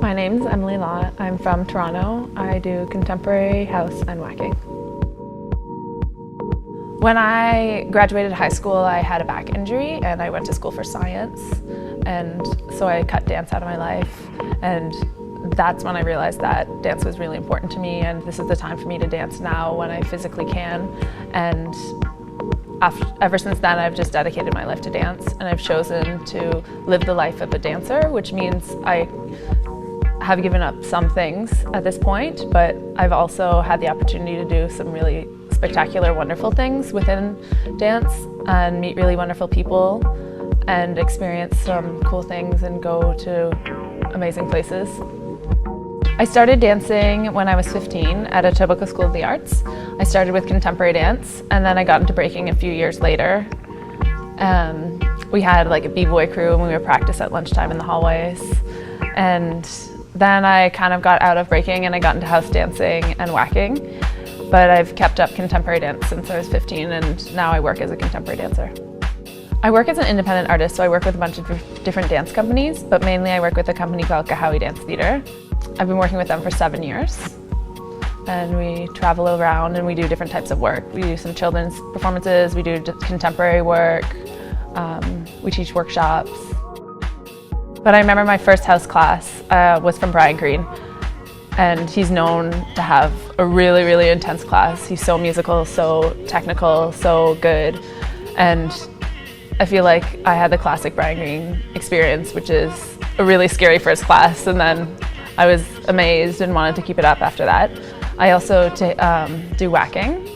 My name's Emily Law. I'm from Toronto. I do contemporary, house, and whacking. When I graduated high school, I had a back injury and I went to school for science. And so I cut dance out of my life. And that's when I realized that dance was really important to me, and this is the time for me to dance now when I physically can. And ever since then, I've just dedicated my life to dance, and I've chosen to live the life of a dancer, which means I have given up some things at this point, but I've also had the opportunity to do some really spectacular, wonderful things within dance and meet really wonderful people and experience some cool things and go to amazing places. I started dancing when I was 15 at a Etobicoke School of the Arts. I started with contemporary dance, and then I got into breaking a few years later. We had like a b-boy crew and we would practice at lunchtime in the hallways. And then I kind of got out of breaking and I got into house dancing and whacking. But I've kept up contemporary dance since I was 15, and now I work as a contemporary dancer. I work as an independent artist, so I work with a bunch of different dance companies, but mainly I work with a company called Kahawi Dance Theatre. I've been working with them for 7 years, and we travel around and we do different types of work. We do some children's performances, we do contemporary work, we teach workshops. But I remember my first house class was from Brian Green, and he's known to have a really, really intense class. He's so musical, so technical, so good, and I feel like I had the classic Brian Green experience, which is a really scary first class, and then I was amazed and wanted to keep it up after that. I also do whacking,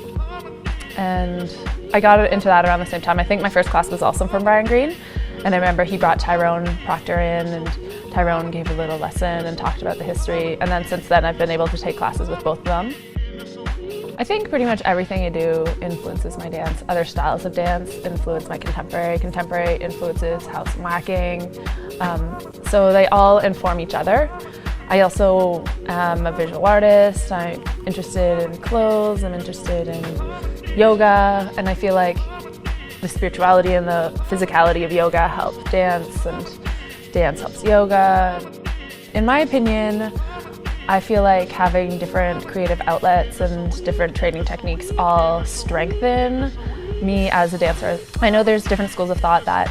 and I got into that around the same time. I think my first class was also from Brian Green, and I remember he brought Tyrone Proctor in, and Tyrone gave a little lesson and talked about the history, and then since then I've been able to take classes with both of them. I think pretty much everything I do influences my dance. Other styles of dance influence my contemporary. Contemporary influences house and whacking. So they all inform each other. I also am a visual artist. I'm interested in clothes. I'm interested in yoga. And I feel like the spirituality and the physicality of yoga help dance, and dance helps yoga. In my opinion, I feel like having different creative outlets and different training techniques all strengthen me as a dancer. I know there's different schools of thought that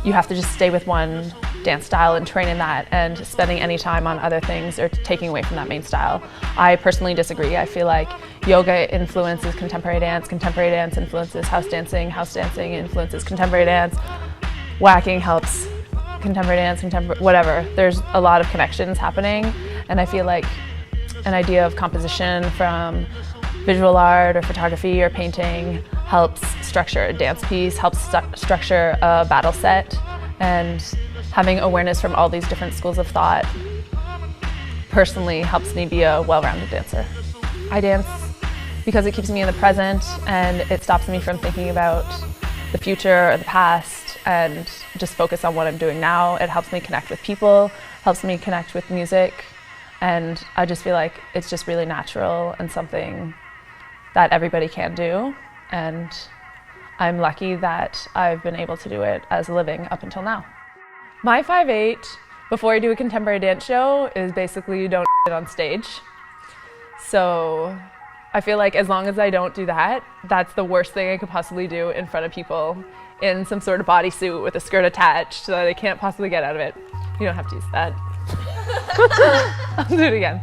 you have to just stay with one dance style and train in that, and spending any time on other things or taking away from that main style. I personally disagree. I feel like yoga influences contemporary dance influences house dancing influences contemporary dance, whacking helps contemporary dance, whatever. There's a lot of connections happening, and I feel like an idea of composition from visual art or photography or painting helps structure a dance piece, helps structure a battle set, and having awareness from all these different schools of thought personally helps me be a well-rounded dancer. I dance because it keeps me in the present, and it stops me from thinking about the future or the past and just focus on what I'm doing now. It helps me connect with people, helps me connect with music, and I just feel like it's just really natural and something that everybody can do, and I'm lucky that I've been able to do it as a living up until now. My 5'8", before I do a contemporary dance show, is basically don't shit on stage. So I feel like as long as I don't do that, that's the worst thing I could possibly do in front of people in some sort of bodysuit with a skirt attached so that they can't possibly get out of it. You don't have to use that. I'll do it again.